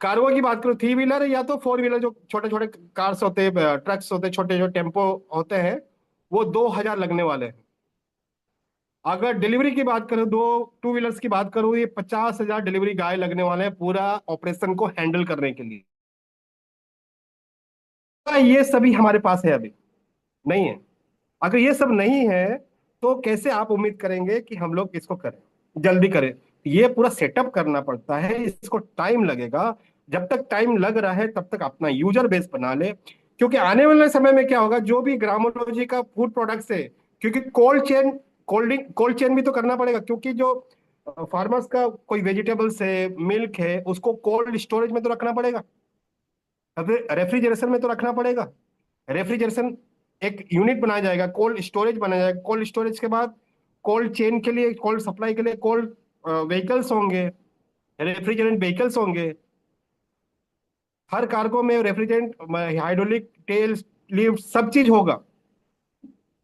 Speaker 1: कार्गो की बात करो, 3 व्हीलर या तो 4 व्हीलर, जो छोटे छोटे कार्स होते हैं, ट्रक्स होते हैं, छोटे जो टेम्पो होते हैं, वो 2,000 लगने वाले हैं। अगर डिलीवरी की बात करूं, दो 2 व्हीलर्स की बात करूं, ये 50,000 डिलीवरी गाय लगने वाले हैं पूरा ऑपरेशन को हैंडल करने के लिए। ये सभी हमारे पास है अभी नहीं है। अगर ये सब नहीं है तो कैसे आप उम्मीद करेंगे कि हम लोग इसको करें, जल्दी करें? ये पूरा सेटअप करना पड़ता है, इसको टाइम लगेगा। जब तक टाइम लग रहा है तब तक अपना यूजर बेस बना ले, क्योंकि आने वाले समय में क्या होगा, जो भी ग्रामोलॉजी का फूड प्रोडक्ट्स है, क्योंकि कोल्ड चेन भी तो करना पड़ेगा, क्योंकि जो फार्मर्स का कोई वेजिटेबल्स है, मिल्क है, उसको कोल्ड स्टोरेज में तो रखना पड़ेगा, अब रेफ्रिजरेशन में तो रखना पड़ेगा। रेफ्रिजरेशन एक यूनिट बनाया जाएगा, कोल्ड स्टोरेज बनाया जाएगा, कोल्ड स्टोरेज के बाद कोल्ड चेन के लिए, कोल्ड सप्लाई के लिए कोल्ड व्हीकल्स होंगे, रेफ्रिजरेंट व्हीकल्स होंगे। हर कार्गो में रेफ्रिजरेंट, हाइड्रोलिक टेल लिफ्ट सब चीज होगा।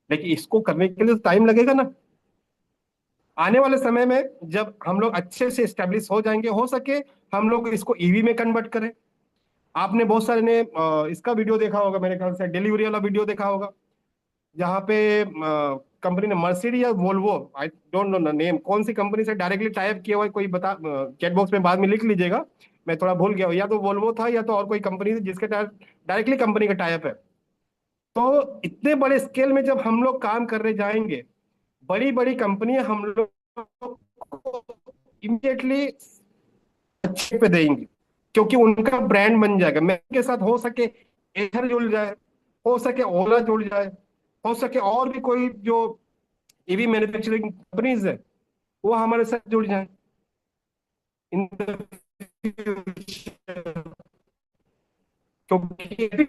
Speaker 1: लेकिन इसको करने के लिए तो टाइम लगेगा ना। आने वाले समय में जब हम लोग अच्छे से स्टेब्लिश हो जाएंगे, हो सके हम लोग इसको ईवी में कन्वर्ट करें। आपने बहुत सारे ने इसका वीडियो देखा होगा, मेरे ख्याल से डिलीवरी वाला वीडियो देखा होगा, जहाँ पे कंपनी ने मर्सिडीज या Volvo, I don't know name, कौन सी कंपनी से डायरेक्टली टाइप किया हुआ है, कोई बता, चैट बॉक्स में बाद में लिख लीजिएगा, मैं थोड़ा भूल गया हूँ। या तो वोल्वो था या तो और कोई कंपनी थी जिसके डायरेक्टली कंपनी का टाइप है। तो इतने बड़े स्केल में जब हम लोग काम करने जाएंगे, बड़ी बड़ी कंपनियां हम लोग को इमीडिएटली अच्छे पे देंगी, क्योंकि उनका ब्रांड बन जाएगा। मैं के साथ हो सके एथर जुड़ जाए, हो सके ओला जुड़ जाए, हो सके और भी कोई जो ईवी मैन्युफैक्चरिंग कंपनीज है वो हमारे साथ जुड़ जाए इन क्योंकि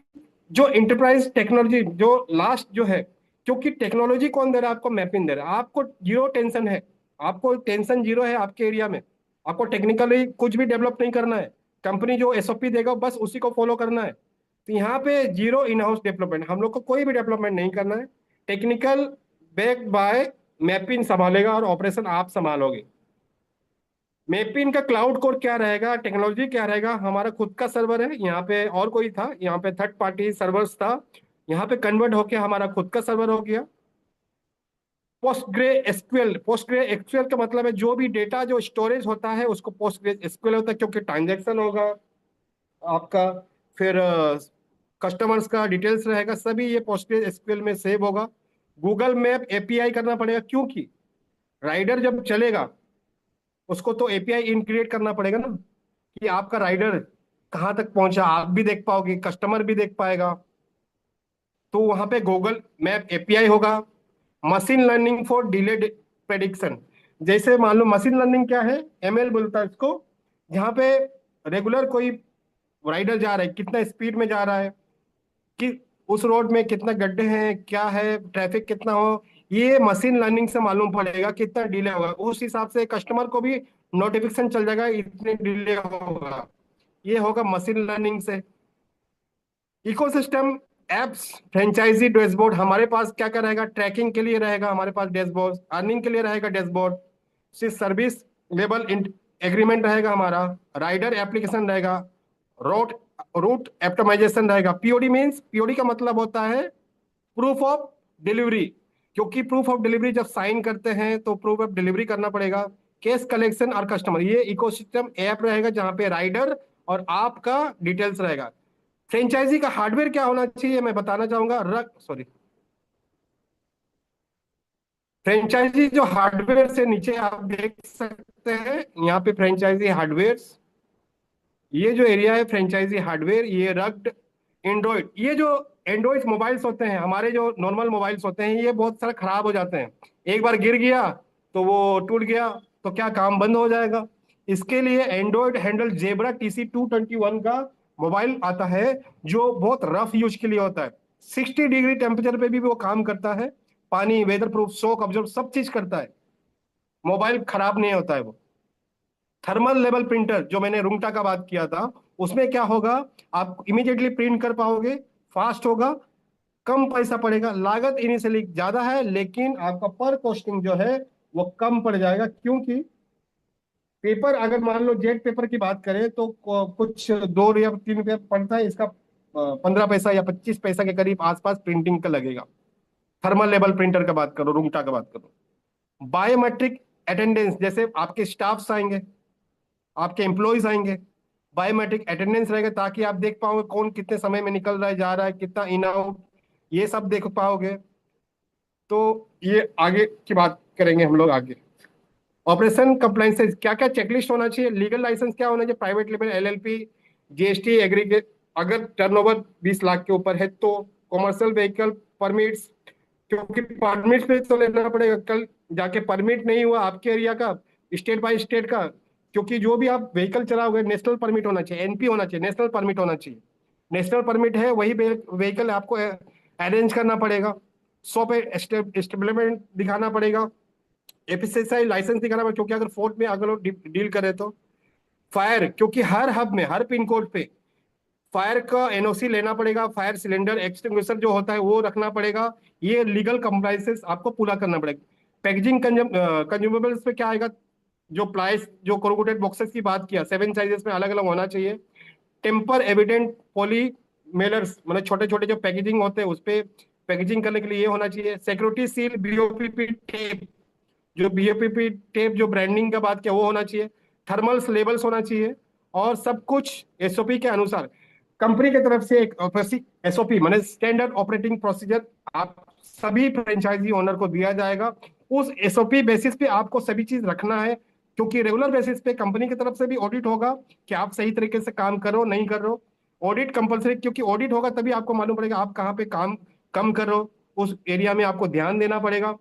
Speaker 1: जो इंटरप्राइज टेक्नोलॉजी जो लास्ट जो है, क्योंकि टेक्नोलॉजी कौन दे रहा है आपको? मैपिंग दे रहा है आपको। जीरो टेंशन है आपको, टेंशन जीरो है आपके एरिया में। आपको टेक्निकली कुछ भी डेवलप नहीं करना है, कंपनी जो एसओपी देगा बस उसी को फॉलो करना है। तो यहाँ पे जीरो इन हाउस डेवलपमेंट, हम लोग को कोई भी डेवलपमेंट नहीं करना है। टेक्निकल बैक बाय मैपिंग संभालेगा और ऑपरेशन आप संभालोगे। मेपिन का क्लाउड कोर क्या रहेगा, टेक्नोलॉजी क्या रहेगा, हमारा खुद का सर्वर है, यहाँ पे और कोई था, यहाँ पे थर्ड पार्टी सर्वर्स था, यहाँ पे कन्वर्ट होके हमारा खुद का सर्वर हो गया। पोस्टग्रे एसक्यूएल का मतलब है जो भी डेटा जो स्टोरेज होता है उसको पोस्टग्रे एसक्यूएल होता है, क्योंकि ट्रांजैक्शन होगा आपका, फिर कस्टमर्स का डिटेल्स रहेगा, सभी ये पोस्टग्रे एसक्यूएल में सेव होगा। गूगल मैप एपीआई करना पड़ेगा, क्योंकि राइडर जब चलेगा उसको तो एपीआई इंटीग्रेट करना पड़ेगा ना, कि आपका राइडर कहाँ तक पहुंचा आप भी देख पाओगे, कस्टमर भी देख पाएगा। तो वहां पे गूगल मैप एपीआई होगा। Machine learning for delayed prediction, जैसे मान लो मशीन लर्निंग क्या है, एमएल बोलता है इसको, जहाँ पे रेगुलर कोई राइडर जा रहा है कितना स्पीड में जा रहा है, कि उस रोड में कितना गड्ढे हैं, क्या है, ट्रैफिक कितना हो, ये मशीन लर्निंग से मालूम पड़ेगा कितना डिले होगा, उस हिसाब से कस्टमर को भी नोटिफिकेशन चल जाएगा इतने डिले होगा। ये होगा मशीन लर्निंग से। इकोसिस्टम एप्स फ्रेंचाइजी डैशबोर्ड, हमारे पास क्या क्या रहेगा, ट्रैकिंग के लिए रहेगा हमारे पास डैशबोर्ड, अर्निंग के लिए रहेगा डैशबोर्ड, सर्विस लेवल एग्रीमेंट रहेगा हमारा, राइडर एप्लीकेशन रहेगा, रूट रूट ऑप्टिमाइजेशन रहेगा। पीओडी मींस, पीओडी का मतलब होता है प्रूफ ऑफ डिलीवरी, क्योंकि प्रूफ ऑफ डिलीवरी जब साइन करते हैं तो प्रूफ ऑफ डिलीवरी करना पड़ेगा। केस कलेक्शन और कस्टमर, ये इकोसिस्टम ऐप रहेगा जहां पे राइडर और आपका डिटेल्स रहेगा। फ्रेंचाइजी का हार्डवेयर क्या होना चाहिए मैं बताना चाहूंगा, रख सॉरी, फ्रेंचाइजी जो हार्डवेयर से नीचे आप देख सकते हैं, यहाँ पे फ्रेंचाइजी हार्डवेयर, ये जो एरिया है फ्रेंचाइजी हार्डवेयर, ये रग्ड एंड्रॉइड, ये जो एंड्रॉइड मोबाइल्स होते हैं, हमारे जो नॉर्मल मोबाइल्स होते हैं ये बहुत सारे खराब हो जाते हैं, एक बार गिर गया तो वो टूट गया तो क्या काम बंद हो जाएगा। इसके लिए एंड्रॉइड हैंडल जेब्रा TC221 का मोबाइल आता है, जो बहुत रफ यूज के लिए होता है, 60 डिग्री टेम्परेचर पे भी वो काम करता है, पानी, वेदर प्रूफ, शॉक ऑब्जर्व सब चीज करता है, मोबाइल खराब नहीं होता है वो। थर्मल लेवल प्रिंटर जो मैंने रुंगटा का बात किया था, उसमें क्या होगा, आप इमीडिएटली प्रिंट कर पाओगे, फास्ट होगा, कम पैसा पड़ेगा, लागत इनिशियली ज्यादा है लेकिन आपका पर कॉस्टिंग जो है वो कम पड़ जाएगा, क्योंकि पेपर अगर मान लो जेट पेपर की बात करें तो कुछ 2 या 3 रुपया पड़ता है, इसका 15 पैसा या 25 पैसा के करीब आसपास प्रिंटिंग का लगेगा। थर्मल लेवल प्रिंटर का बात करो, रुंगटा का बात करो। बायोमेट्रिक अटेंडेंस, जैसे आपके स्टाफ्स आएंगे, आपके एम्प्लॉयज आएंगे, बायोमेट्रिक अटेंडेंस रहेगा ताकि आप देख पाओगे कौन कितने समय में निकल रहा है, जा रहा है, कितना इन आउट, ये सब देख पाओगे। तो ये आगे की बात करेंगे हम लोग आगे। ऑपरेशन कंप्लाइंसेस, क्या क्या चेकलिस्ट होना चाहिए, लीगल लाइसेंस क्या होना चाहिए, private limited, LLP, GST, aggregate, अगर टर्नओवर 20 लाख के ऊपर है तो, कॉमर्शियल व्हीकल परमिट्स, क्योंकि परमिट पे तो लेना पड़ेगा, कल जाके परमिट नहीं हुआ आपके एरिया का, स्टेट बाय स्टेट का, क्योंकि जो भी आप व्हीकल चलाओगे नेशनल परमिट होना चाहिए, एनपी होना चाहिए, नेशनल परमिट होना चाहिए, नेशनल परमिट है वही व्हीकल आपको अरेंज करना पड़ेगा, सौ पे एस्टेब्लिशमेंट दिखाना पड़ेगा, एफएसएसआई लाइसेंस दिखाना पड़ेगा, क्योंकि अगर फोर्ट में अगर डील करें तो, फायर, क्योंकि हर हब में हर पिन कोड पे फायर का एनओसी लेना पड़ेगा, फायर सिलेंडर एक्सटिंग्विशर जो होता है वो रखना पड़ेगा, ये लीगल कंप्लाइंसेस आपको पूरा करना पड़ेगा। पैकेजिंग कंज्यूमेबल्स पे क्या आएगा, जो प्लाइस, जो कोरुगेटेड बॉक्सेस की बात किया 7 साइजेस में अलग अलग होना चाहिए। टेम्पर एविडेंट पॉली मेलर्स, मतलब छोटे छोटे जो पैकेजिंग होते हैं उस पे पैकेजिंग करने के लिए ये होना चाहिए। सिक्योरिटी सील, बीओपीपी टेप, जो बीओपीपी टेप जो ब्रांडिंग का बात किया वो होना चाहिए। थर्मल्स लेबल्स होना चाहिए, और सब कुछ एसओपी के अनुसार कंपनी की तरफ से एक एसओपी माने स्टैंडर्ड ऑपरेटिंग प्रोसीजर आप सभी फ्रेंचाइजी ओनर को दिया जाएगा। उस एसओपी बेसिस पे आपको सभी चीज रखना है, क्योंकि रेगुलर बेसिस पे कंपनी की तरफ से भी ऑडिट होगा कि आप सही तरीके से काम करो नहीं कर रहे हो। ऑडिट कंपलसरी, क्योंकि ऑडिट होगा तभी आपको मालूम पड़ेगा आप कहाँ पे काम कम कर रहे हो, उस एरिया में आपको ध्यान देना पड़ेगा।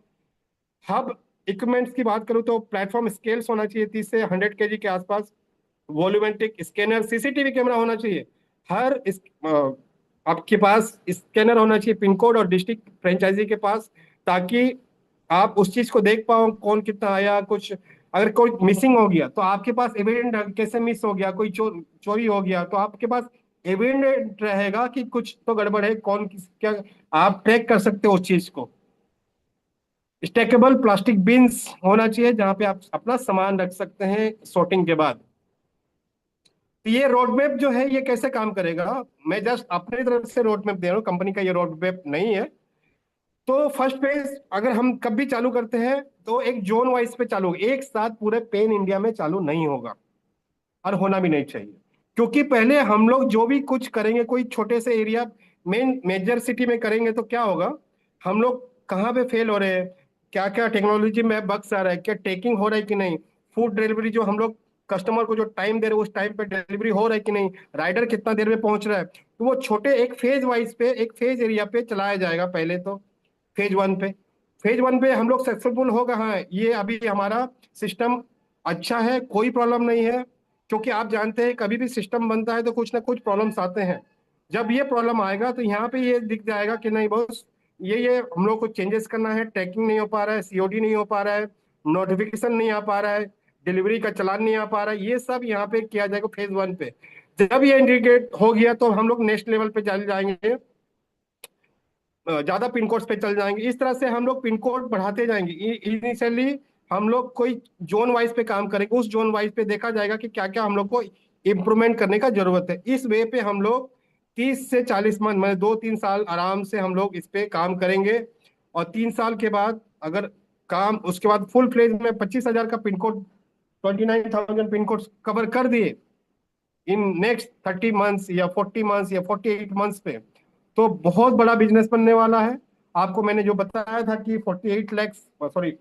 Speaker 1: हब इक्विपमेंट्स की बात करूँ तो प्लेटफॉर्म स्केल्स होना चाहिए 30 से 100 kg के आसपास, वॉल्यूमेट्रिक स्कैनर, सीसीटीवी कैमरा होना चाहिए, हर आपके पास स्कैनर होना चाहिए पिन कोड और डिस्ट्रिक्ट फ्रेंचाइजी के पास, ताकि आप उस चीज को देख पाओ कौन कितना आया, कुछ अगर कोई मिसिंग हो गया तो आपके पास एविडेंट, कैसे मिस हो गया, कोई चोरी हो गया तो आपके पास एविडेंट रहेगा कि कुछ तो गड़बड़ है, कौन क्या, आप ट्रैक कर सकते हो उस चीज को। स्टेकेबल प्लास्टिक बिन्स होना चाहिए जहां पे आप अपना सामान रख सकते हैं सॉर्टिंग के बाद। तो ये रोड मैप जो है ये कैसे काम करेगा, मैं जस्ट अपनी तरफ से रोड मैप दे रहा हूँ, कंपनी का ये रोड मैप नहीं है। तो फर्स्ट फेज अगर हम कभी चालू करते हैं तो एक जोन वाइज पे चालू होगा, एक साथ पूरे पेन इंडिया में चालू नहीं होगा, और होना भी नहीं चाहिए। क्योंकि पहले हम लोग जो भी कुछ करेंगे कोई छोटे से एरिया मेन मेजर सिटी में करेंगे तो क्या होगा, हम लोग कहाँ पे फेल हो रहे हैं, क्या क्या टेक्नोलॉजी में बग्स आ रहा है, क्या टेकिंग हो रहा है कि नहीं, फूड डिलीवरी जो हम लोग कस्टमर को जो टाइम दे रहे हैं उस टाइम पे डिलीवरी हो रहा है कि नहीं, राइडर कितना देर में पहुंच रहा है। तो वो छोटे एक फेज वाइज पे एक फेज एरिया पे चलाया जाएगा पहले तो। फेज वन पे हम लोग सक्सेसफुल होगा, हाँ ये अभी हमारा सिस्टम अच्छा है, कोई प्रॉब्लम नहीं है। क्योंकि आप जानते हैं कभी भी सिस्टम बनता है तो कुछ ना कुछ प्रॉब्लम्स आते हैं। जब ये प्रॉब्लम आएगा तो यहाँ पे ये दिख जाएगा कि नहीं बॉस, ये हम लोग को चेंजेस करना है, ट्रैकिंग नहीं हो पा रहा है, सीओडी नहीं हो पा रहा है, नोटिफिकेशन नहीं आ पा रहा है, डिलीवरी का चालान नहीं आ पा रहा है, ये सब यहाँ पे किया जाएगा फेज 1 पे। जब ये इंटीग्रेट हो गया तो हम लोग नेक्स्ट लेवल पे चले जाएंगे, ज्यादा पिन कोड्स पे चल जाएंगे। इस तरह से हम लोग पिन कोड बढ़ाते जाएंगे। इनिशियली हम लोग कोई जोन वाइज पे काम करेंगे, उस जोन वाइज पे देखा जाएगा कि क्या क्या हम लोग को इम्प्रूवमेंट करने का जरूरत है। इस वे पे हम लोग 30 से 40 मंथ मतलब 2-3 साल आराम से हम लोग इस पे काम करेंगे। और 3 साल के बाद अगर काम उसके बाद फुल फ्लेज में 25,000 का pin code, 29,000 pin code cover कर दिए इन नेक्स्ट 30 मंथ्स या 40 मंथ्स या 48 मंथ्स पे, तो बहुत बड़ा बिजनेस बनने वाला है। आपको मैंने जो बताया था कि 48 लैक्स, सॉरी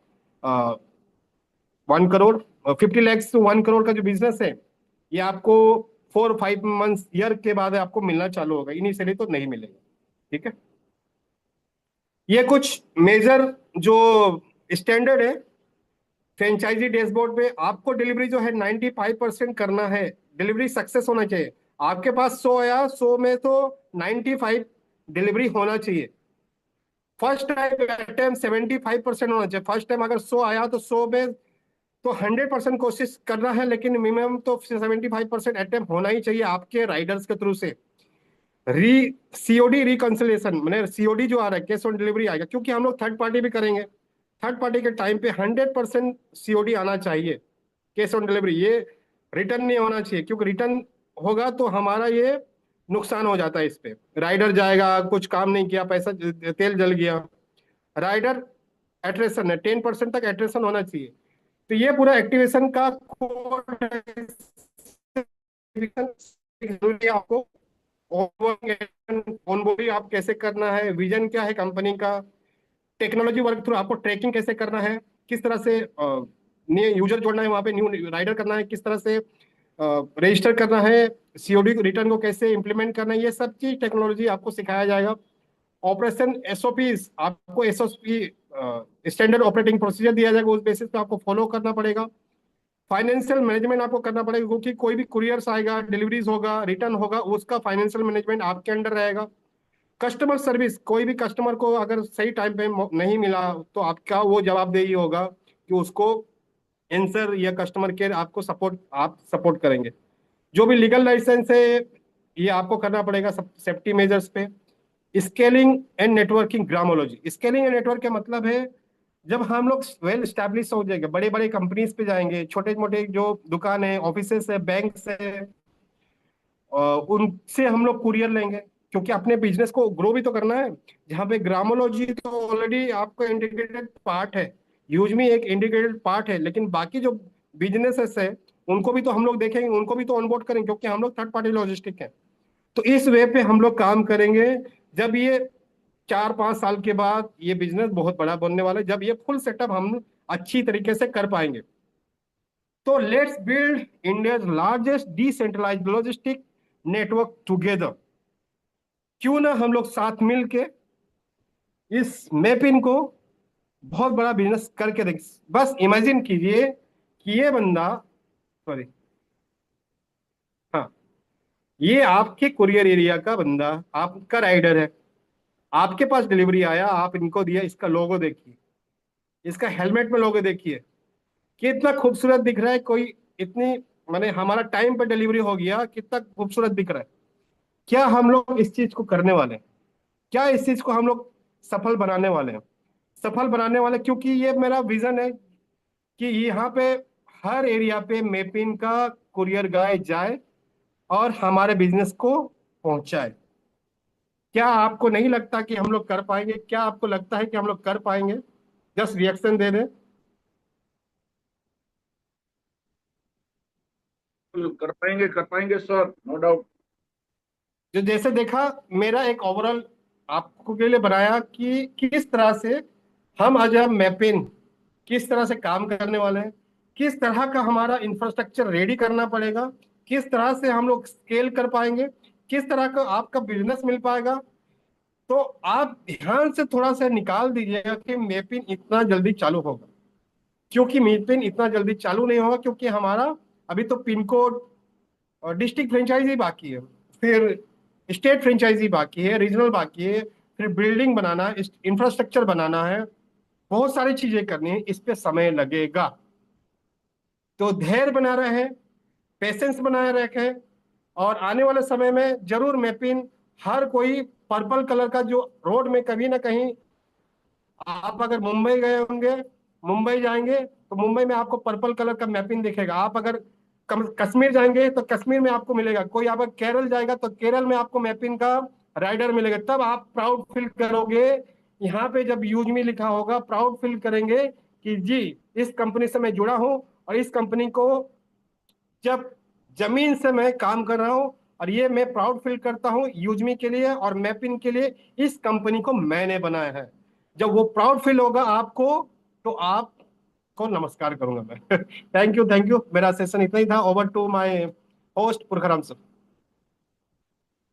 Speaker 1: 1 करोड़, 50 लैक्स टू 1 करोड़ का जो बिजनेस है, ये आपको 4-5 मंथ्स ईयर के बाद आपको मिलना चालू होगा, इनिशियली तो नहीं मिलेगा। ठीक है, ये कुछ मेजर जो स्टैंडर्ड है फ्रेंचाइजी डैशबोर्ड पे। आपको डिलीवरी जो है 95% करना है, डिलीवरी सक्सेस होना चाहिए। आपके पास 100 आया, 100 में तो 95 डिलीवरी होना चाहिए। फर्स्ट टाइम अटेम्प्ट 75% होना चाहिए। फर्स्ट टाइम अगर 100 आया तो 100 में तो 100% कोशिश करना है, लेकिन मिनिमम तो 75% अटेम्प्ट होना ही चाहिए आपके राइडर्स के थ्रू से। री सीओडी रिकंसिलेशन मैंने सीओडी जो आ रहा है कैश ऑन डिलीवरी आएगा, क्योंकि हम लोग थर्ड पार्टी भी करेंगे। थर्ड पार्टी के टाइम पे 100% सीओडी आना चाहिए, कैश ऑन डिलीवरी। ये रिटर्न नहीं होना चाहिए, क्योंकि रिटर्न होगा तो हमारा ये नुकसान हो जाता है। इस पे राइडर जाएगा, कुछ काम नहीं किया, पैसा तेल जल गया। राइडर एट्रेशन है, 10% तक एट्रेशन होना चाहिए। तो ये पूरा एक्टिवेशन का कोड जरूरी है आपको। ऑनबोर्डिंग आप कैसे करना है, विजन क्या है कंपनी का, टेक्नोलॉजी वर्क थ्रू आपको ट्रैकिंग कैसे करना है, किस तरह से नए यूजर जोड़ना है, वहां पे न्यू राइडर करना है, किस तरह से रजिस्टर करना है, सीओडी रिटर्न को कैसे इंप्लीमेंट करना है, ये सब चीज टेक्नोलॉजी आपको सिखाया जाएगा। ऑपरेशन एसओपीज आपको एसओपी स्टैंडर्ड ऑपरेटिंग प्रोसीजर दिया जाएगा, उस बेसिस पे आपको फॉलो करना पड़ेगा। फाइनेंशियल मैनेजमेंट आपको करना पड़ेगा, क्योंकि कोई भी कुरियर्स आएगा, डिलीवरीज होगा, रिटर्न होगा, उसका फाइनेंशियल मैनेजमेंट आपके अंडर रहेगा। कस्टमर सर्विस, कोई भी कस्टमर को अगर सही टाइम पे नहीं मिला तो आपका वो जवाबदेही होगा कि उसको आंसर या कस्टमर केयर आपको सपोर्ट आप सपोर्ट करेंगे। जो भी लीगल लाइसेंस है ये आपको करना पड़ेगा सब सेफ्टी मेजर्स पे। स्केलिंग एंड नेटवर्किंग ग्रामोलॉजी, स्केलिंग एंड नेटवर्क का मतलब है जब हम लोग वेल स्टैब्लिश हो जाएंगे, बड़े बड़े कंपनीज पे जाएंगे, छोटे मोटे जो दुकान है, ऑफिसेस है, बैंक है, उनसे हम लोग कुरियर लेंगे, क्योंकि अपने बिजनेस को ग्रो भी तो करना है। जहाँ पे ग्रामोलॉजी तो ऑलरेडी आपका इंटीग्रेटेड पार्ट है, यूज मी एक इंटीग्रेटेड पार्ट है, लेकिन बाकी जो बिजनेसेस है उनको भी तो हम लोग देखेंगे, उनको भी तो ऑनबोर्ड करेंगे, क्योंकि हम लोग थर्ड पार्टी लॉजिस्टिक है। तो इस वे पे हम लोग काम करेंगे। जब ये 4-5 साल के बाद ये बिजनेस बहुत बड़ा बनने वाला है, जब ये फुल सेटअप हम अच्छी तरीके से कर पाएंगे। तो let's build India largest decentralized logistic network together. क्यों ना हम लोग साथ मिलके इस मैपिंग को बहुत बड़ा बिजनेस करके देख। बस इमेजिन कीजिए कि ये बंदा, सॉरी, हाँ, ये आपके कुरियर एरिया का बंदा, आपका राइडर है, आपके पास डिलीवरी आया, आप इनको दिया, इसका लोगो देखिए, इसका हेलमेट में लोगो देखिए, कितना खूबसूरत दिख रहा है। कोई इतनी माने हमारा टाइम पर डिलीवरी हो गया, कितना खूबसूरत दिख रहा है। क्या हम लोग इस चीज को करने वाले हैं? क्या इस चीज को हम लोग सफल बनाने वाले हैं? सफल बनाने वाले, क्योंकि ये मेरा विजन है कि यहाँ पे हर एरिया पे मेपिन का कुरियर गाय जाए और हमारे बिजनेस को पहुंचाए। क्या आपको नहीं लगता कि हम लोग कर पाएंगे? क्या आपको लगता है कि हम लोग कर पाएंगे? जस्ट रिएक्शन दे दें।
Speaker 3: कर पाएंगे सर, नो डाउट।
Speaker 1: जो जैसे देखा, मेरा एक ओवरऑल आपको के लिए बनाया कि किस तरह से हम आज मैपिन किस तरह से काम करने वाले हैं, किस तरह का हमारा इंफ्रास्ट्रक्चर रेडी करना पड़ेगा, किस तरह से हम लोग स्केल कर पाएंगे, किस तरह का आपका बिजनेस मिल पाएगा। तो आप ध्यान से थोड़ा सा निकाल दीजिएगा कि मैपिन इतना जल्दी चालू होगा। क्योंकि मैपिन इतना जल्दी चालू नहीं होगा क्योंकि हमारा अभी तो पिन कोड और डिस्ट्रिक्ट फ्रेंचाइजी बाकी है, फिर स्टेट फ्रेंचाइजी बाकी है, रीजनल बाकी है, फिर बिल्डिंग बनाना, इंफ्रास्ट्रक्चर बनाना है, बहुत सारी चीजें करनी है, इस पे समय लगेगा। तो धैर्य बना रहे, पेशेंस बनाए रखें, और आने वाले समय में जरूर मैपिन हर कोई पर्पल कलर का जो रोड में कभी ना कहीं, आप अगर मुंबई गए होंगे, मुंबई जाएंगे तो मुंबई में आपको पर्पल कलर का मैपिंग दिखेगा। आप अगर कश्मीर जाएंगे तो कश्मीर में आपको मिलेगा। कोई अगर केरल जाएगा तो केरल में आपको मैपिंग का राइडर मिलेगा। तब आप प्राउड फील करोगे, यहाँ पे जब यूज मी लिखा होगा, प्राउड फील करेंगे कि जी, इस कंपनी से मैं जुड़ा हूँ, और इस कंपनी को जब जमीन से मैं काम कर रहा हूँ, और ये मैं प्राउड फील करता हूँ यूजमी के लिए और मैपिन के लिए, इस कंपनी को मैंने बनाया है। जब वो प्राउड फील होगा आपको, तो आपको नमस्कार करूंगा मैं। Thank you, thank you. मेरा सेशन इतना ही था। Over to my host Purkharam sir.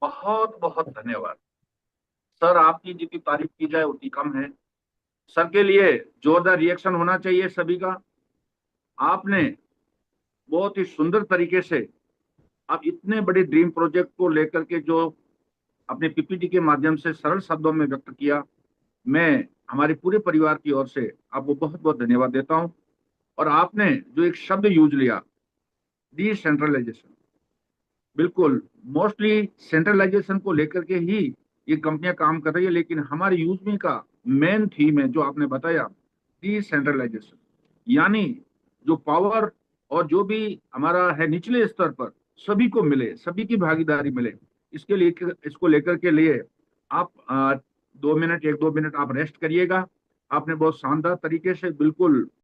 Speaker 3: बहुत बहुत धन्यवाद सर, आपकी जितनी तारीफ की जाए उतनी कम है। सर के लिए जोरदार रिएक्शन होना चाहिए सभी का। आपने बहुत ही सुंदर तरीके से आप इतने बड़े ड्रीम प्रोजेक्ट को लेकर के जो अपने पीपीटी के माध्यम से सरल शब्दों में व्यक्त किया, मैं हमारे पूरे परिवार की ओर से आपको बहुत बहुत धन्यवाद देता हूं। और आपने जो एक शब्द यूज लिया, डिसेंट्रलाइजेशन, बिल्कुल मोस्टली सेंट्रलाइजेशन को लेकर के ही ये कंपनियां काम कर रही है, लेकिन हमारे यूजमी का मेन थीम है जो आपने बताया, डिसेंट्रलाइजेशन। यानी जो पावर और जो भी हमारा है निचले स्तर पर सभी को मिले, सभी की भागीदारी मिले। इसके लिए, इसको लेकर के लिए आप 2 मिनट, 1-2 मिनट आप रेस्ट करिएगा। आपने बहुत शानदार तरीके से बिल्कुल